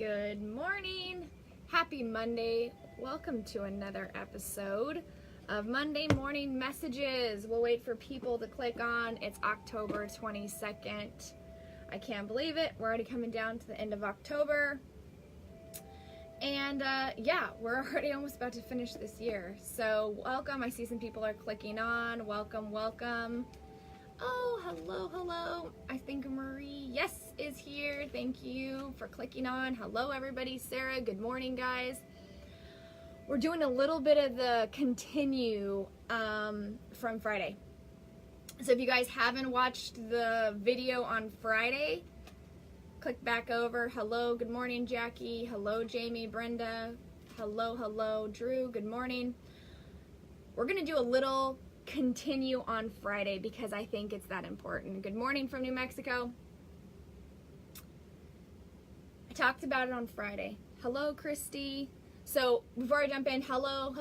Good morning. Happy Monday. Welcome to another episode of Monday Morning Messages. We'll wait for people to click on. It's October 22nd. I can't believe it. We're already coming down to the end of October. And yeah, we're already almost about to finish this year. So welcome. I see some people are clicking on. Welcome, welcome. Oh, hello. I think Marie, yes, is here. Thank you for clicking on. Hello, everybody. Sarah, good morning, guys. We're doing a little bit of the continue from Friday. So if you guys haven't watched the video on Friday, click back over. Hello, good morning, Jackie. Hello, Jamie, Brenda. Hello, Drew, good morning. We're going to do a little continue on Friday because I think it's that important. Good morning from New Mexico. I talked about it on Friday. Hello, Christy. So before I jump in, hello,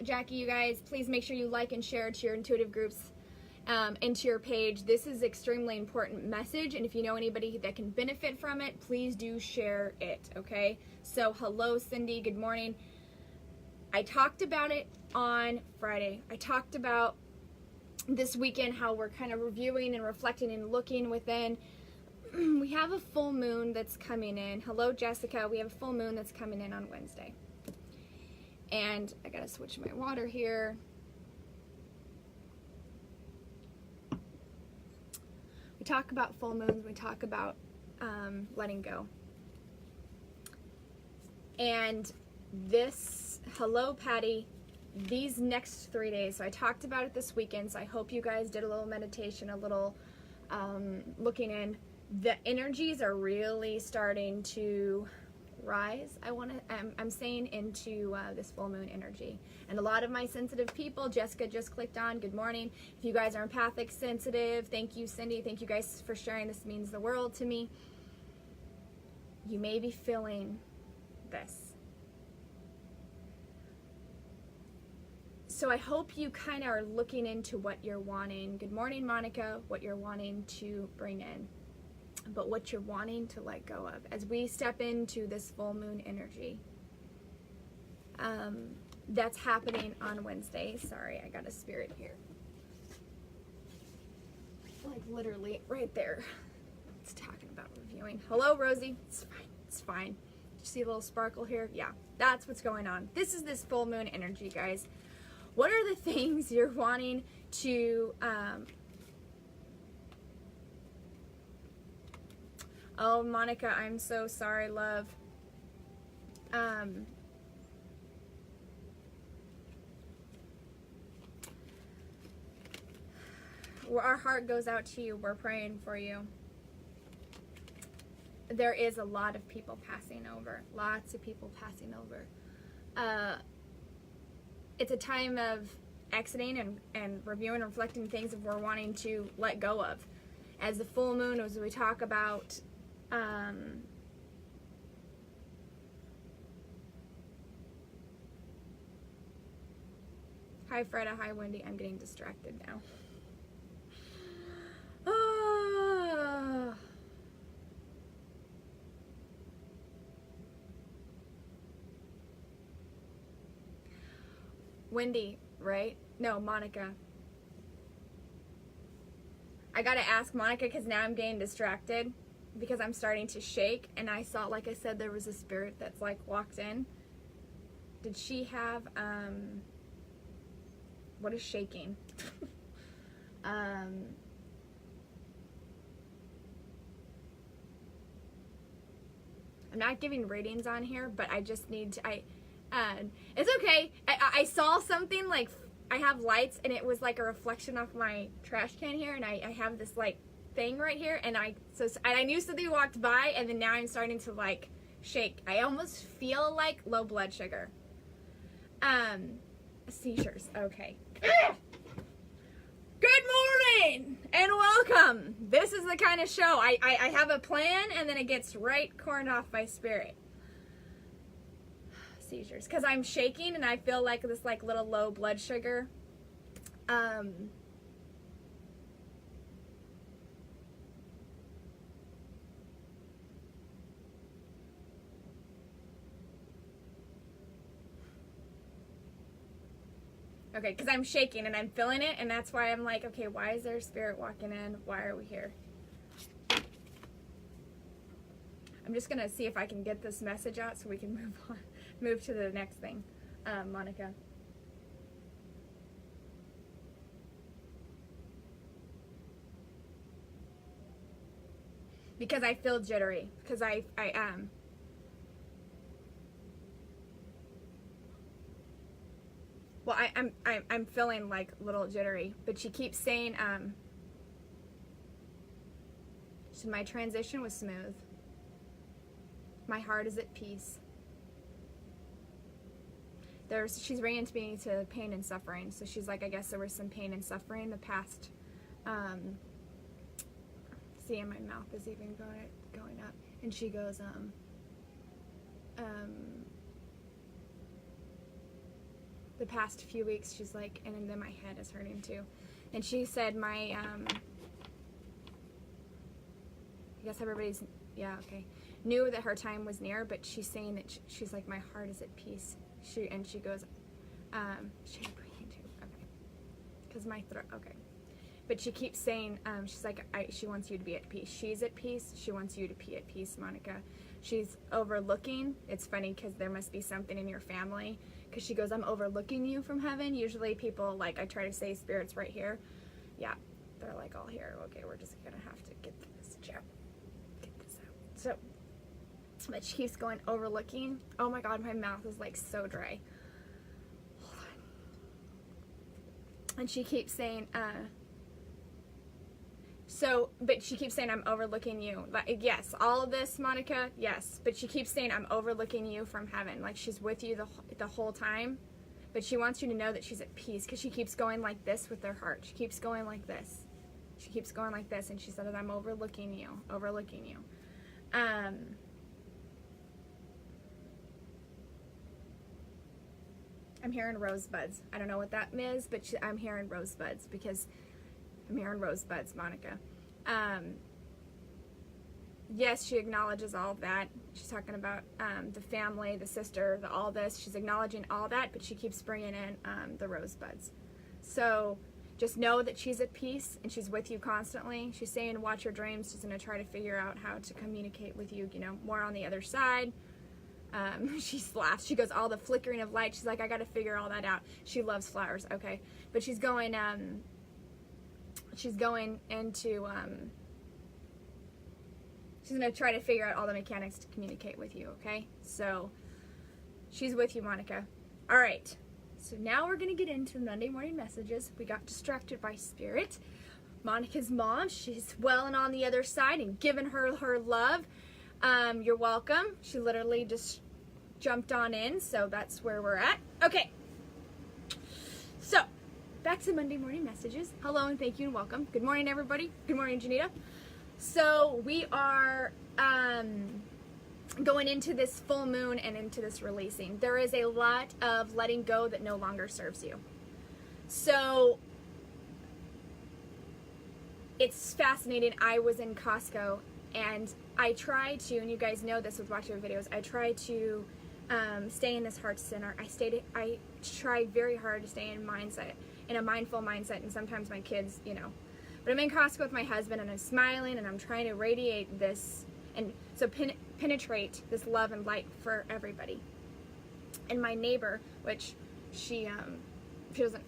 Jackie, you guys, please make sure you like and share to your intuitive groups and to your page. This is extremely important message, and if you know anybody that can benefit from it, please do share it, okay? So hello, Cindy, good morning. I talked about it on Friday. I talked about this weekend how we're kind of reviewing and reflecting and looking within. We have a full moon that's coming in. Hello, Jessica. We have a full moon that's coming in on Wednesday. And I gotta switch my water here. We talk about full moons. We talk about letting go. And this, hello, Patty, these next 3 days, so I talked about it this weekend, so I hope you guys did a little meditation, a little looking in. The energies are really starting to rise. I'm saying into this full moon energy. And a lot of my sensitive people, Jessica just clicked on, good morning. If you guys are empathic, sensitive, thank you, Cindy. Thank you guys for sharing. This means the world to me. You may be feeling this. So I hope you kind of are looking into what you're wanting. Good morning, Monica. What you're wanting to bring in, but what you're wanting to let go of as we step into this full moon energy. That's happening on Wednesday. Sorry, I got a spirit here. Like literally right there. It's talking about reviewing. Hello, Rosie. It's fine. Did you see a little sparkle here? Yeah, that's what's going on. This is this full moon energy, guys. What are the things you're wanting to, oh, Monica, I'm so sorry, love. Our heart goes out to you. We're praying for you. There is a lot of people passing over. Lots of people passing over. It's a time of exiting and reviewing and reflecting things that we're wanting to let go of. As the full moon, as we talk about hi Freda, hi Wendy, I'm getting distracted now. Wendy, right? No, Monica. I gotta ask Monica because now I'm getting distracted because I'm starting to shake, and I saw, like I said, there was a spirit that's like walked in. Did she have what is shaking? I'm not giving ratings on here, but I just need to, it's okay. I saw something like, I have lights and it was like a reflection off my trash can here, and I have this like thing right here, and I knew something walked by, and then now I'm starting to like shake. I almost feel like low blood sugar. Seizures. Okay. Good morning and welcome. This is the kind of show I have a plan, and then it gets right corned off by spirit. Seizures, because I'm shaking and I feel like this like little low blood sugar. Okay, because I'm shaking and I'm feeling it, and that's why I'm like, okay, why is there a spirit walking in? Why are we here? I'm just going to see if I can get this message out so we can move to the next thing. Monica. Because I feel jittery. Because I am. Well, I'm feeling like a little jittery, but she keeps saying, so my transition was smooth. My heart is at peace. She's bringing me to pain and suffering. So she's like, I guess there was some pain and suffering in the past. See, and my mouth is even going up. And she goes, the past few weeks, she's like, and then my head is hurting too. And she said I guess everybody's, yeah, okay, knew that her time was near, but she's saying that she's like, my heart is at peace. She goes, she had breathing too, okay, because my throat, okay. But she keeps saying, she's like, she wants you to be at peace. She's at peace. She wants you to be at peace, Monica. She's overlooking. It's funny because there must be something in your family. Because she goes, I'm overlooking you from heaven. Usually people, like, I try to say spirits right here. Yeah, they're like all here. Okay, we're just going to have to get this out. Get this out. So, but she keeps going, overlooking. Oh my God, my mouth is like so dry. Hold on. And she keeps saying, but she keeps saying, I'm overlooking you. Like, yes, all of this, Monica, yes. But she keeps saying, I'm overlooking you from heaven. Like, she's with you the whole time. But she wants you to know that she's at peace. Because she keeps going like this with her heart. She keeps going like this. She keeps going like this. And she said that I'm overlooking you. Overlooking you. I'm hearing rosebuds. I don't know what that is, but I'm hearing rosebuds because I'm hearing rosebuds, Monica. Yes, she acknowledges all of that. She's talking about the family, the sister, all this. She's acknowledging all that, but she keeps bringing in the rosebuds. So just know that she's at peace and she's with you constantly. She's saying, watch your dreams. She's going to try to figure out how to communicate with you, more on the other side. She laughs. She goes, all the flickering of light. She's like, I got to figure all that out. She loves flowers. Okay. But she's going into, she's going to try to figure out all the mechanics to communicate with you, okay? So, she's with you, Monica. All right. So now we're going to get into the Monday morning messages. We got distracted by Spirit. Monica's mom, she's welling on the other side and giving her love. You're welcome. She literally just jumped on in, so that's where we're at. Okay. So, back to Monday morning messages. Hello and thank you and welcome. Good morning, everybody. Good morning, Janita. So we are going into this full moon and into this releasing. There is a lot of letting go that no longer serves you. So it's fascinating. I was in Costco and I try to, and you guys know this with watching my videos, I try to stay in this heart center. I try very hard to stay in a mindful mindset, and sometimes my kids, but I'm in Costco with my husband and I'm smiling and I'm trying to radiate this and so penetrate this love and light for everybody. And my neighbor, which she doesn't,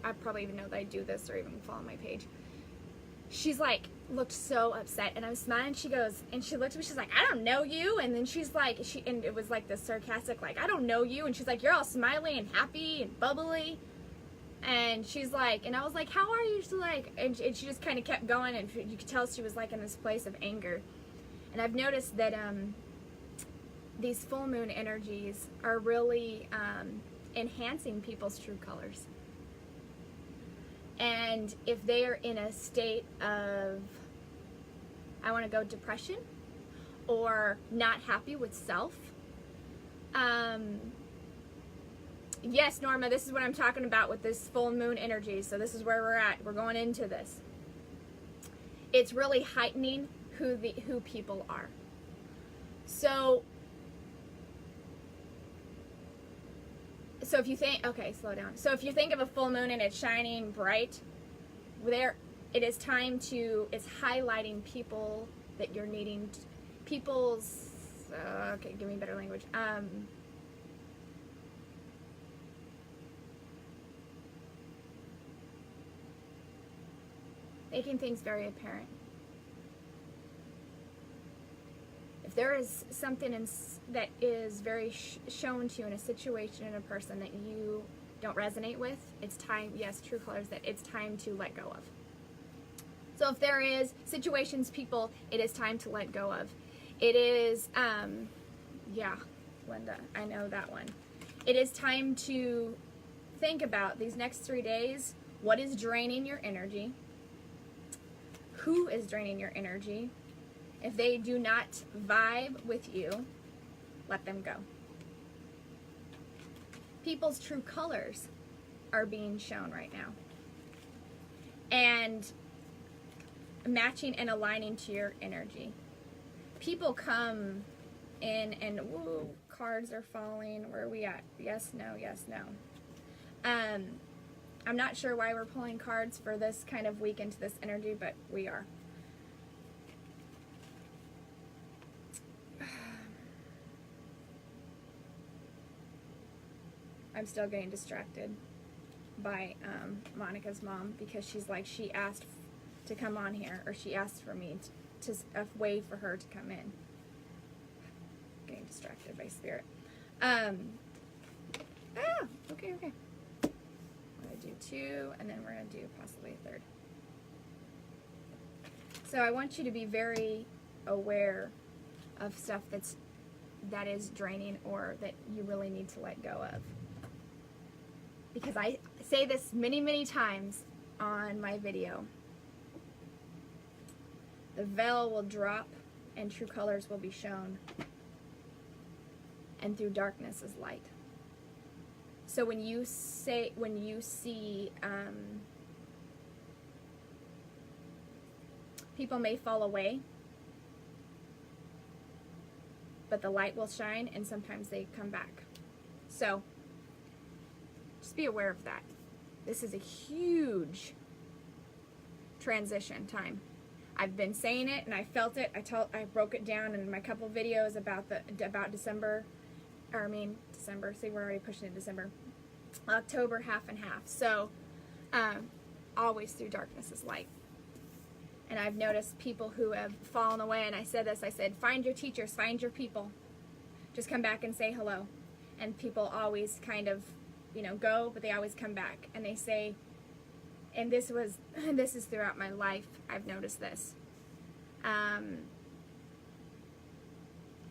I probably even know that I do this or even follow my page. She's like, looked so upset, and I was smiling. She goes, and she looked at me, she's like, I don't know you. And then she's like, and it was like this sarcastic, like, I don't know you. And she's like, you're all smiley and happy and bubbly. And she's like, and I was like, how are you? She's like, and she just kind of kept going, and you could tell she was like in this place of anger. And I've noticed that these full moon energies are really enhancing people's true colors. And if they are in a state of, I want to go depression or not happy with self, yes, Norma, this is what I'm talking about with this full moon energy. So this is where we're at. We're going into this. It's really heightening who people are. So so if you think, okay, slow down. So if you think of a full moon and it's shining bright, it is time to, it's highlighting people that you're needing, people's, okay, give me better language. Making things very apparent. If there is something that is very shown to you in a situation, in a person that you don't resonate with, it's time, yes, true colors, that it's time to let go of. So if there is situations, people, it is time to let go of. It is, yeah, Linda, I know that one. It is time to think about these next 3 days, what is draining your energy? Who is draining your energy? If they do not vibe with you, let them go. People's true colors are being shown right now. And matching and aligning to your energy. People come in and, woo, cards are falling. Where are we at? Yes, no, yes, no. I'm not sure why we're pulling cards for this kind of week into this energy, but we are. I'm still getting distracted by Monica's mom, because she's like, she asked to come on here, or she asked for me to a way for her to come in. Getting distracted by spirit. Okay. We're going to do 2, and then we're going to do possibly a 3rd. So I want you to be very aware of stuff that is draining, or that you really need to let go of. Because I say this many, many times on my video. The veil will drop and true colors will be shown. And through darkness is light. So when you see people may fall away, but the light will shine, and sometimes they come back. So just be aware of that. This is a huge transition time. I've been saying it, and I felt it. I broke it down in my couple videos about December. See, we're already pushing into December. October, half and half. So, always through darkness is light. And I've noticed people who have fallen away, and I said, find your teachers, find your people. Just come back and say hello. And people always kind of, go, but they always come back. And they say, and this is throughout my life, I've noticed this.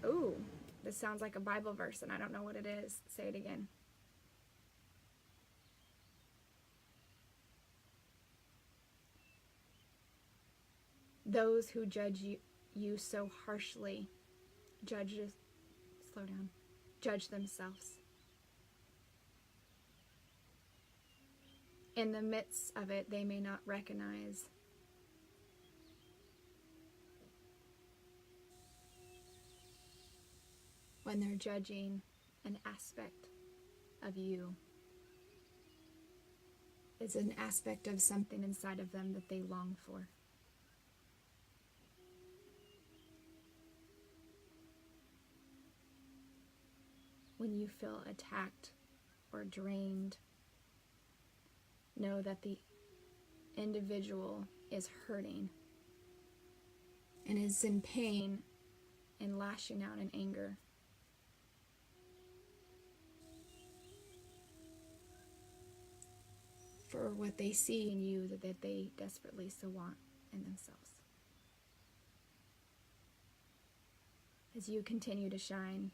Ooh, this sounds like a Bible verse, and I don't know what it is. Say it again. Those who judge you so harshly, judge themselves. In the midst of it, they may not recognize when they're judging an aspect of you. It's an aspect of something inside of them that they long for. When you feel attacked or drained, know that the individual is hurting and is in pain and lashing out in anger. For what they see in you that they desperately so want in themselves. As you continue to shine,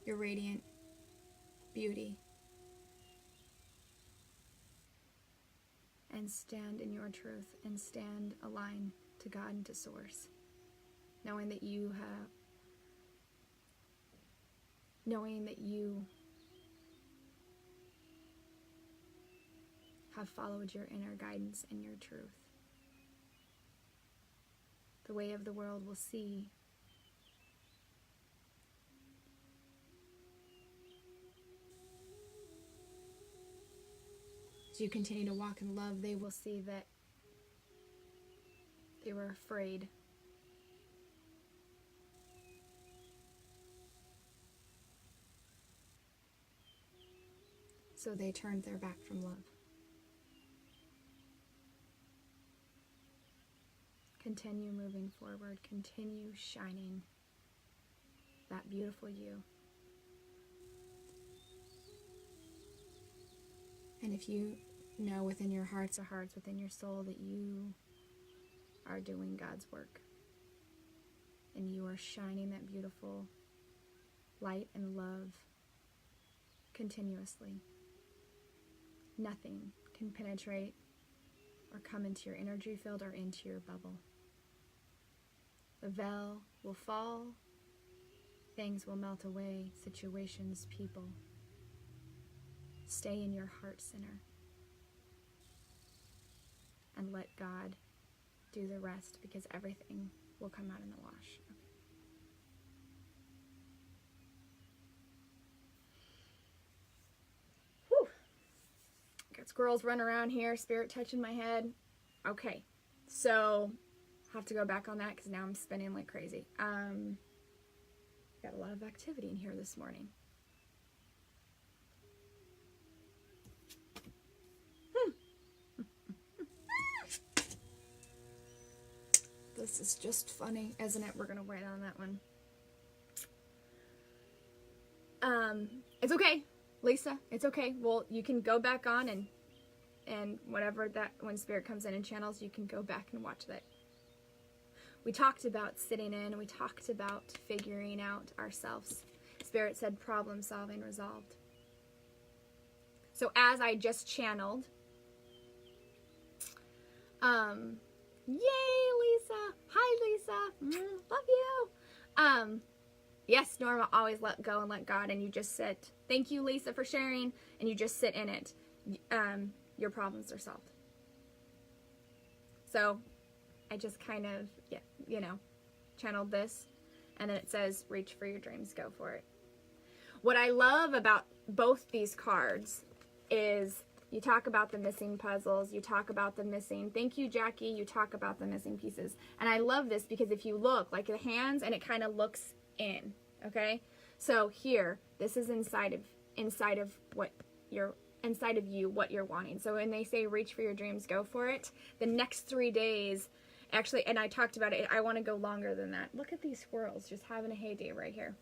your radiant beauty, and stand in your truth, and stand aligned to God and to Source, knowing that you have followed your inner guidance and your truth. The way of the world will see As you continue to walk in love, they will see that they were afraid. So they turned their back from love. Continue moving forward. Continue shining that beautiful you. And if you know within your hearts of hearts, within your soul, that you are doing God's work and you are shining that beautiful light and love continuously, nothing can penetrate or come into your energy field or into your bubble. The veil will fall, things will melt away, situations, people. Stay in your heart center and let God do the rest, because everything will come out in the wash. Okay. Whew. Got squirrels running around here, spirit touching my head. Okay, so I have to go back on that because now I'm spinning like crazy. Got a lot of activity in here this morning. This is just funny, isn't it? We're gonna write on that one. It's okay, Lisa. It's okay. Well, you can go back on and whatever that, when spirit comes in and channels, you can go back and watch that. We talked about sitting in. We talked about figuring out ourselves. Spirit said problem solving resolved. So as I just channeled, yay, Lisa. Hi, Lisa. Love you. Yes, Norma, always let go and let God, and you just sit. Thank you, Lisa, for sharing, and you just sit in it. Your problems are solved. So I just kind of, channeled this, and then it says, reach for your dreams, go for it. What I love about both these cards is you talk about the missing puzzles, you talk about the missing, thank you, Jackie, you talk about the missing pieces. And I love this because if you look, like the hands, and it kind of looks in, okay? So here, this is inside of what you're, inside of you, what you're wanting. So when they say reach for your dreams, go for it, the next 3 days, actually, and I talked about it, I want to go longer than that. Look at these squirrels just having a heyday right here.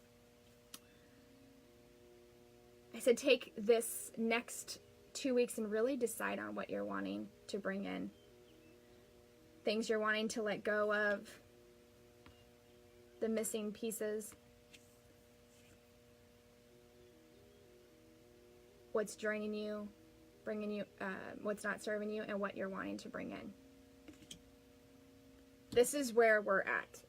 I said take this next 2 weeks and really decide on what you're wanting to bring in. Things you're wanting to let go of. The missing pieces. What's draining you, bringing you, what's not serving you, and what you're wanting to bring in. This is where we're at.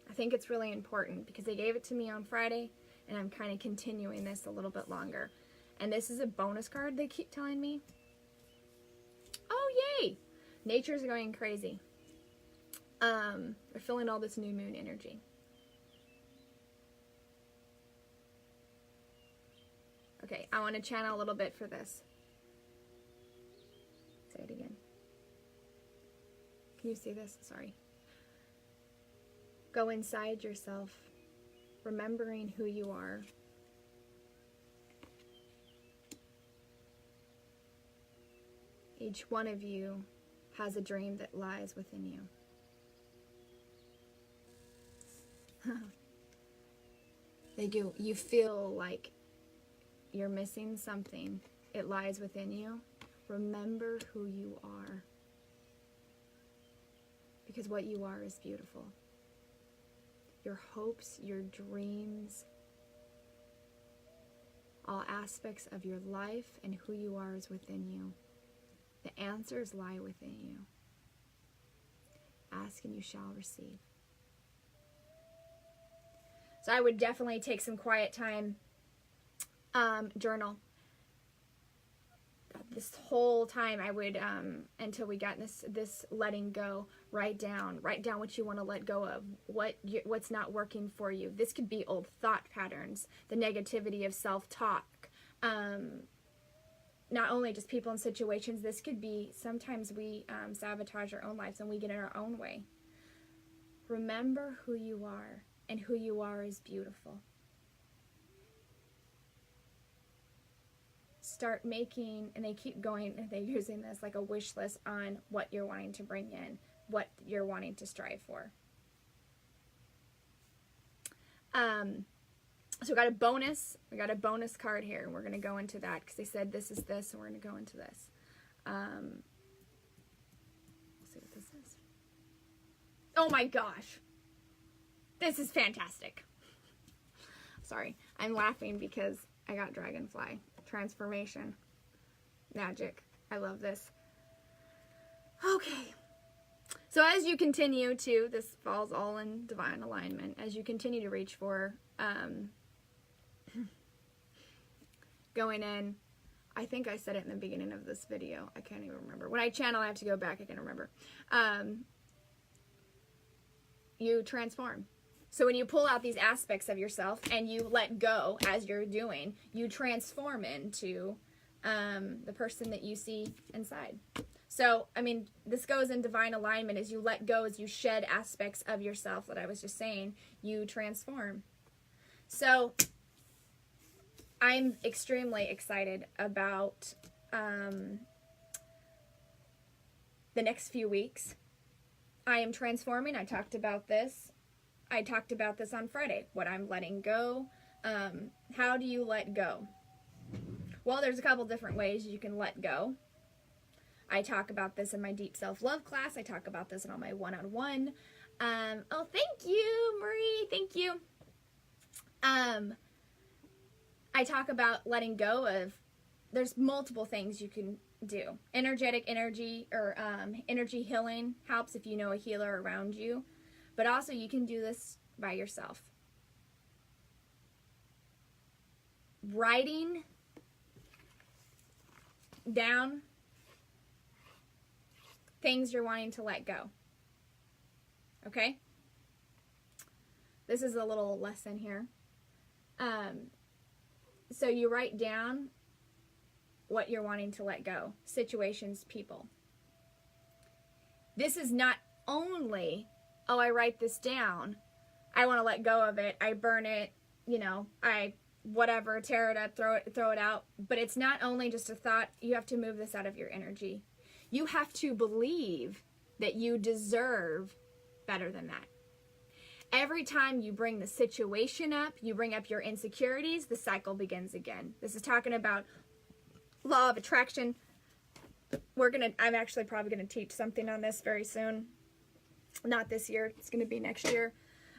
I think it's really important because they gave it to me on Friday, and I'm kind of continuing this a little bit longer. And this is a bonus card, they keep telling me. Oh, yay! Nature's going crazy. They're feeling all this new moon energy. Okay, I want to channel a little bit for this. Say it again. Can you see this? Sorry. Go inside yourself, remembering who you are. Each one of you has a dream that lies within you. They do. You feel like you're missing something. It lies within you. Remember who you are. Because what you are is beautiful. Your hopes, your dreams, all aspects of your life and who you are is within you. The answers lie within you. Ask and you shall receive. So I would definitely take some quiet time. Journal. This whole time I would, until we got this letting go, write down what you want to let go of, what's not working for you. This could be old thought patterns, the negativity of self-talk, Not only just people and situations, this could be sometimes we sabotage our own lives and we get in our own way. Remember who you are, and who you are is beautiful. Start making, and they keep going, and they're using this like a wish list on what you're wanting to bring in, what you're wanting to strive for. So we got a bonus card here, and we're going to go into that because they said this is this, and we're going to go into this. Let's see what this is. Oh my gosh. This is fantastic. Sorry, I'm laughing because I got dragonfly. Transformation. Magic. I love this. Okay. So as you continue to, this falls all in divine alignment, as you continue to reach for, going in, I think I said it in the beginning of this video. I can't even remember. When I channel, I have to go back. I can't remember. You transform. So when you pull out these aspects of yourself and you let go as you're doing, you transform into the person that you see inside. So, I mean, this goes in divine alignment. As you let go, as you shed aspects of yourself that I was just saying, you transform. So, I'm extremely excited about the next few weeks. I am transforming. I talked about this. I talked about this on Friday, what I'm letting go. How do you let go? Well, there's a couple different ways you can let go. I talk about this in my deep self-love class. I talk about this in all my one-on-one. Oh, thank you, Marie. Thank you. I talk about letting go of, there's multiple things you can do. Energetic energy or energy healing helps if you know a healer around you. But also you can do this by yourself. Writing down things you're wanting to let go. Okay? This is a little lesson here. So you write down what you're wanting to let go. Situations, people. This is not only, oh, I write this down, I want to let go of it, I burn it, you know, I whatever, tear it up, throw it out. But it's not only just a thought, you have to move this out of your energy. You have to believe that you deserve better than that. Every time you bring the situation up, you bring up your insecurities, the cycle begins again. This is talking about law of attraction. I'm actually probably gonna teach something on this very soon. Not this year, it's gonna be next year,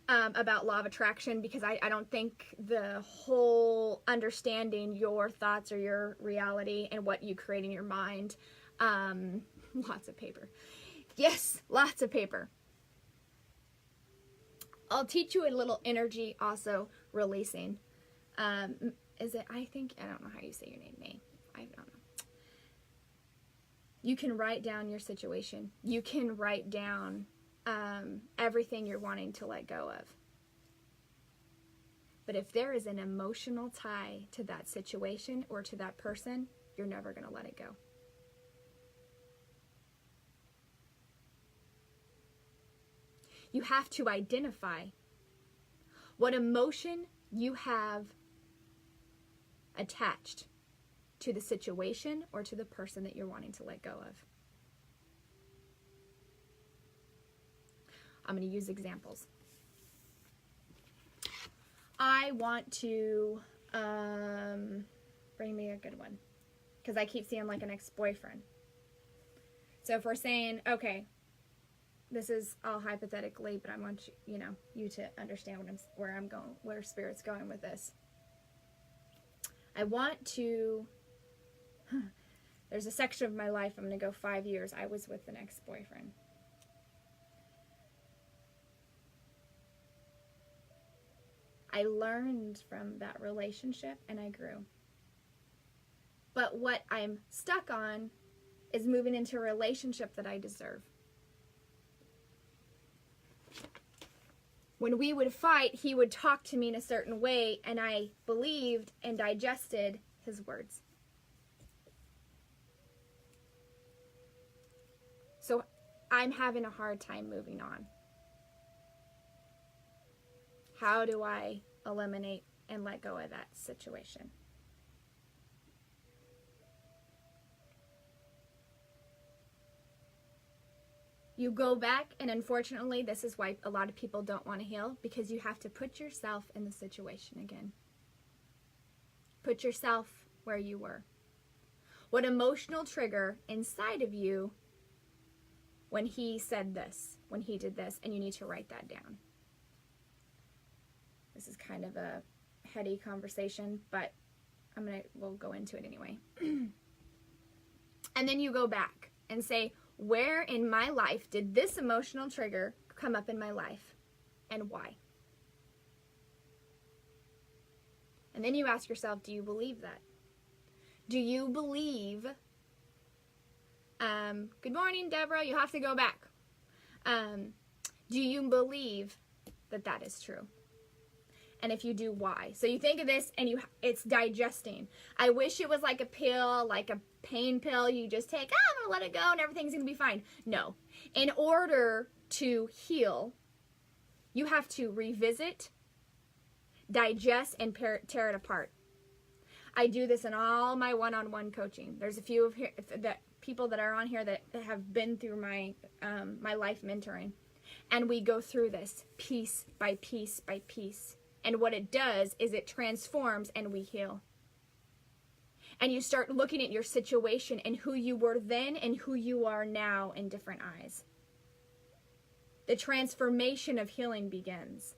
about law of attraction, because I don't think the whole understanding your thoughts or your reality and what you create in your mind, lots of paper. Yes, lots of paper. I'll teach you a little energy also releasing. Is it, I don't know how you say your name, May. I don't know. You can write down your situation. You can write down everything you're wanting to let go of. But if there is an emotional tie to that situation or to that person, you're never going to let it go. You have to identify what emotion you have attached to the situation or to the person that you're wanting to let go of. I'm going to use examples. I want to bring me a good one, because I keep seeing like an ex-boyfriend. So if we're saying, okay, this is all hypothetically, but I want you to understand where I'm going, where Spirit's going with this. I want to, there's a section of my life, I'm going to go 5 years, I was with an ex-boyfriend. I learned from that relationship and I grew. But what I'm stuck on is moving into a relationship that I deserve. When we would fight, he would talk to me in a certain way, and I believed and digested his words. So I'm having a hard time moving on. How do I eliminate and let go of that situation? You go back, and unfortunately, this is why a lot of people don't want to heal, because you have to put yourself in the situation again. Put yourself where you were. What emotional trigger inside of you when he said this, when he did this, and you need to write that down. This is kind of a heady conversation, but we'll go into it anyway. And then you go back and say, where in my life did this emotional trigger come up in my life, and why? And then you ask yourself, do you believe that? Do you believe, good morning, Deborah, you have to go back. Do you believe that that is true? And if you do, why? So you think of this and it's digesting. I wish it was like a pill, like a pain pill you just take, I'm gonna let it go and everything's gonna be fine. No. In order to heal, you have to revisit, digest, and tear it apart. I do this in all my one-on-one coaching. There's a few of people that are on here that have been through my life mentoring. And we go through this piece by piece by piece. And what it does is it transforms and we heal. And you start looking at your situation and who you were then and who you are now in different eyes. The transformation of healing begins.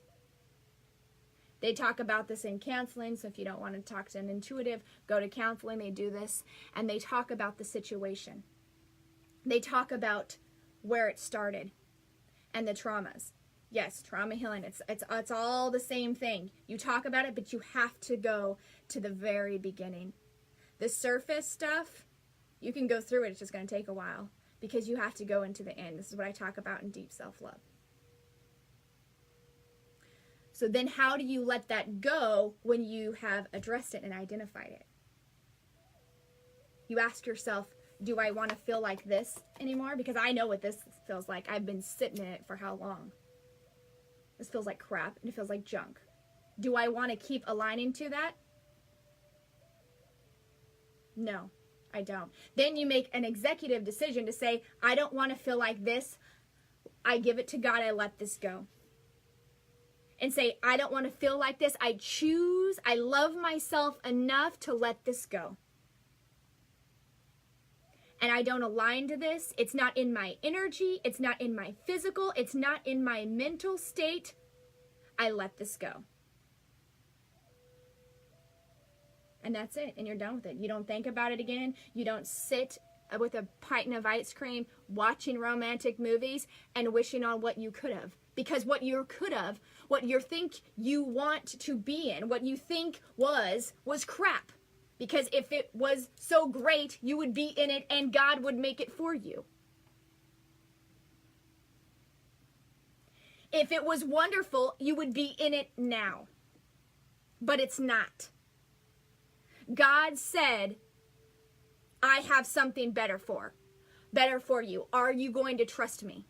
They talk about this in counseling, so if you don't want to talk to an intuitive, go to counseling. They do this, and they talk about the situation. They talk about where it started and the traumas. Yes, trauma healing, it's all the same thing. You talk about it, but you have to go to the very beginning. The surface stuff, you can go through it. It's just going to take a while because you have to go into the end. This is what I talk about in Deep Self-Love. So then how do you let that go when you have addressed it and identified it? You ask yourself, do I want to feel like this anymore? Because I know what this feels like. I've been sitting in it for how long? This feels like crap and it feels like junk. Do I want to keep aligning to that? No, I don't. Then you make an executive decision to say, I don't want to feel like this. I give it to God. I let this go. And say, I don't want to feel like this. I love myself enough to let this go. And I don't align to this. It's not in my energy. It's not in my physical. It's not in my mental state. I let this go. And that's it. And you're done with it. You don't think about it again. You don't sit with a pint of ice cream watching romantic movies and wishing on what you could have. Because what you could have, what you think you want to be in, what you think was crap. Because if it was so great, you would be in it and God would make it for you. If it was wonderful, you would be in it now. But it's not. God said, I have something better for you. Are you going to trust me?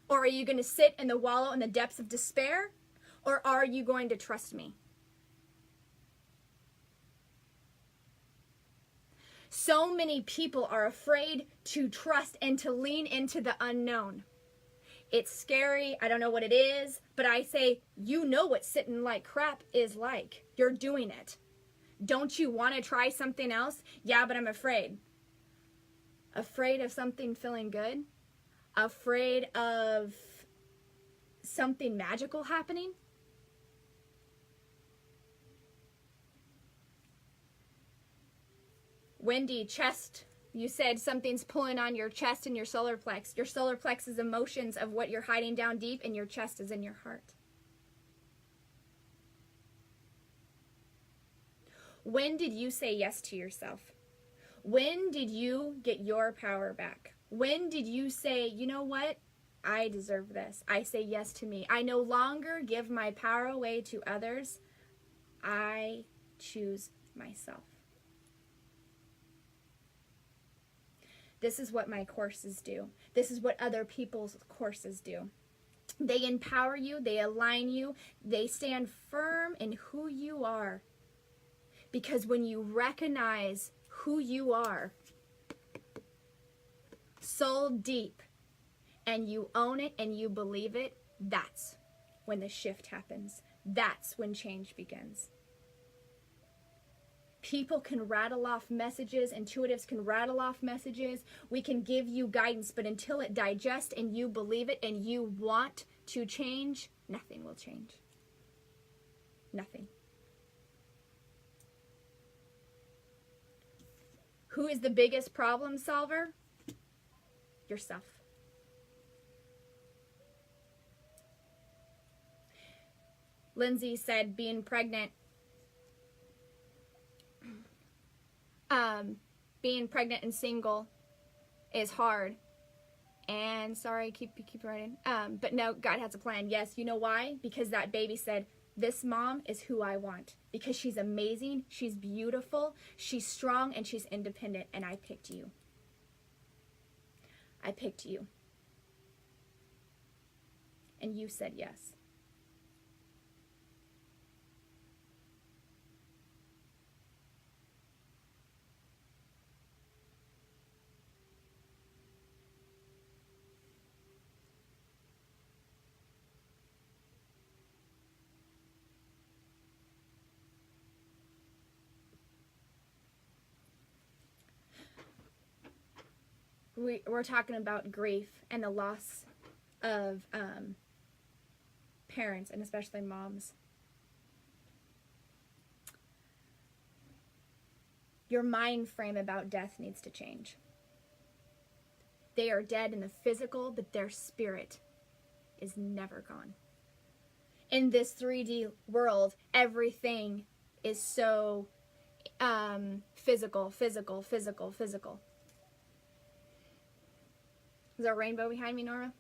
Or are you going to sit in the wallow in the depths of despair? Or are you going to trust me? So many people are afraid to trust and to lean into the unknown. It's scary. I don't know what it is. But I say, you know what sitting like crap is like. You're doing it. Don't you want to try something else? Yeah, but I'm afraid. Afraid of something feeling good? Afraid of something magical happening? Wendy, chest. You said something's pulling on your chest and your solar plex. Your solar plex is emotions of what you're hiding down deep, and your chest is in your heart. When did you say yes to yourself? When did you get your power back? When did you say, you know what? I deserve this. I say yes to me. I no longer give my power away to others. I choose myself. This is what my courses do. This is what other people's courses do. They empower you, they align you, they stand firm in who you are. Because when you recognize who you are, soul deep, and you own it and you believe it, that's when the shift happens. That's when change begins. People can rattle off messages, intuitives can rattle off messages, we can give you guidance, but until it digests and you believe it and you want to change, nothing will change. Nothing. Who is the biggest problem solver? Yourself. Lindsay said being pregnant and single is hard. And sorry, keep writing. But no, God has a plan. Yes, you know why? Because that baby said, this mom is who I want. Because she's amazing, she's beautiful, she's strong, and she's independent. And I picked you. I picked you. And you said yes. We're talking about grief and the loss of parents, and especially moms. Your mind frame about death needs to change. They are dead in the physical, but their spirit is never gone. In this 3D world, everything is so physical. Is there a rainbow behind me, Nora?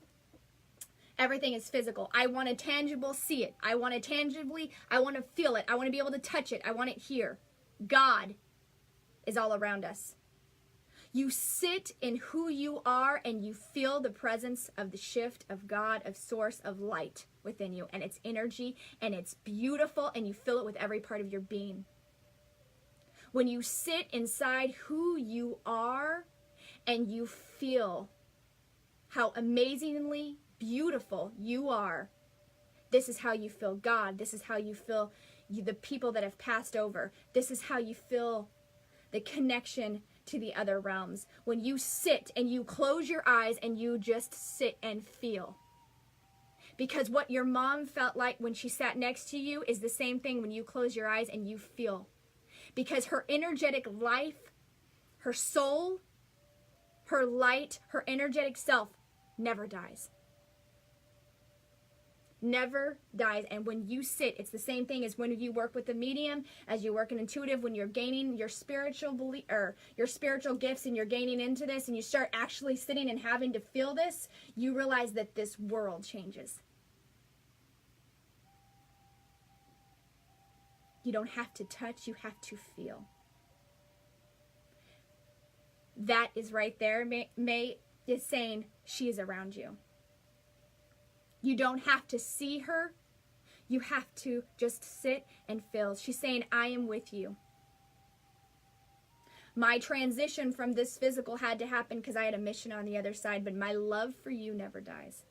Everything is physical. I want to tangible see it. I want to tangibly, I want to feel it. I want to be able to touch it. I want it here. God is all around us. You sit in who you are and you feel the presence of the shift of God, of source, of light within you. And it's energy and it's beautiful and you feel it with every part of your being. When you sit inside who you are and you feel how amazingly beautiful you are, this is how you feel God. This is how you feel the people that have passed over. This is how you feel the connection to the other realms. When you sit and you close your eyes and you just sit and feel. Because what your mom felt like when she sat next to you is the same thing when you close your eyes and you feel. Because her energetic life, her soul, her light, her energetic self never dies. Never dies. And when you sit, it's the same thing as when you work with the medium, as you work an intuitive, when you're gaining your spiritual belief or your spiritual gifts and you're gaining into this and you start actually sitting and having to feel this, you realize that this world changes. You don't have to touch, you have to feel. That is right there. May is saying she is around you. You don't have to see her. You have to just sit and feel. She's saying, I am with you. My transition from this physical had to happen because I had a mission on the other side, but my love for you never dies.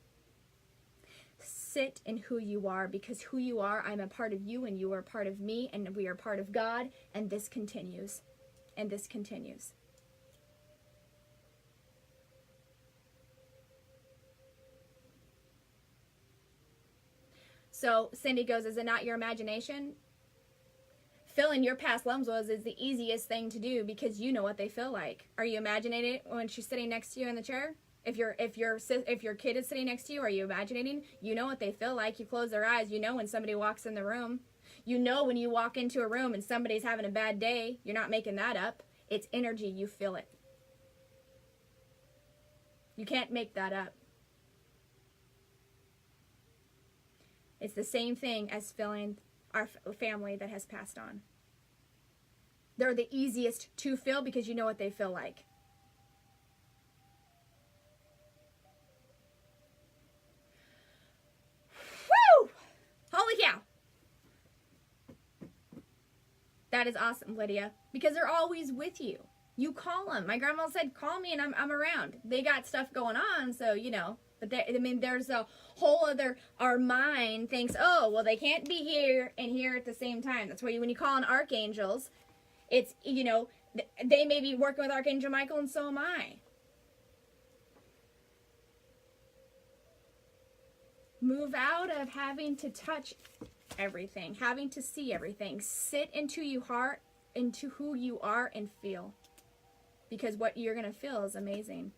Sit in who you are, because who you are, I'm a part of you and you are a part of me and we are part of God, and this continues. And this continues. So Cindy goes, is it not your imagination? Filling your past lives is the easiest thing to do because you know what they feel like. Are you imagining it when she's sitting next to you in the chair? If your kid is sitting next to you, are you imagining? You know what they feel like. You close their eyes. You know when somebody walks in the room. You know when you walk into a room and somebody's having a bad day. You're not making that up. It's energy. You feel it. You can't make that up. It's the same thing as feeling our family that has passed on. They're the easiest to feel because you know what they feel like. Woo! Holy cow. That is awesome, Lydia, because they're always with you. You call them. My grandma said, call me and I'm around. They got stuff going on, so, you know. But there's a whole other, our mind thinks, oh, well, they can't be here and here at the same time. That's why when you call on archangels, it's, you know, they may be working with Archangel Michael and so am I. Move out of having to touch everything, having to see everything. Sit into your heart, into who you are and feel. Because what you're going to feel is amazing.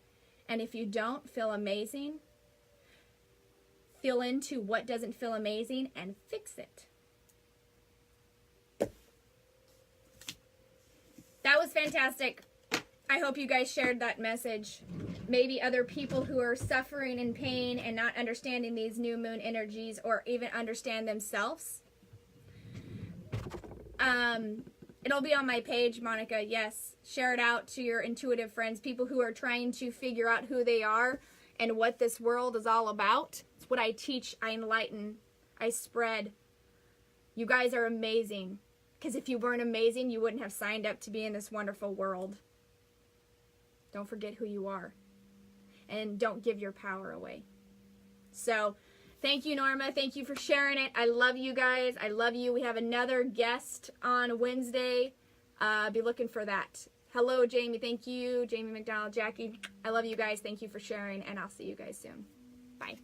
And if you don't feel amazing, feel into what doesn't feel amazing and fix it. That was fantastic. I hope you guys shared that message. Maybe other people who are suffering in pain and not understanding these new moon energies or even understand themselves. It'll be on my page, Monica. Yes. Share it out to your intuitive friends, people who are trying to figure out who they are and what this world is all about. It's what I teach, I enlighten, I spread. You guys are amazing. Because if you weren't amazing, you wouldn't have signed up to be in this wonderful world. Don't forget who you are. And don't give your power away. So, thank you, Norma. Thank you for sharing it. I love you guys. I love you. We have another guest on Wednesday. Be looking for that. Hello, Jamie. Thank you. Jamie McDonald, Jackie. I love you guys. Thank you for sharing, and I'll see you guys soon. Bye.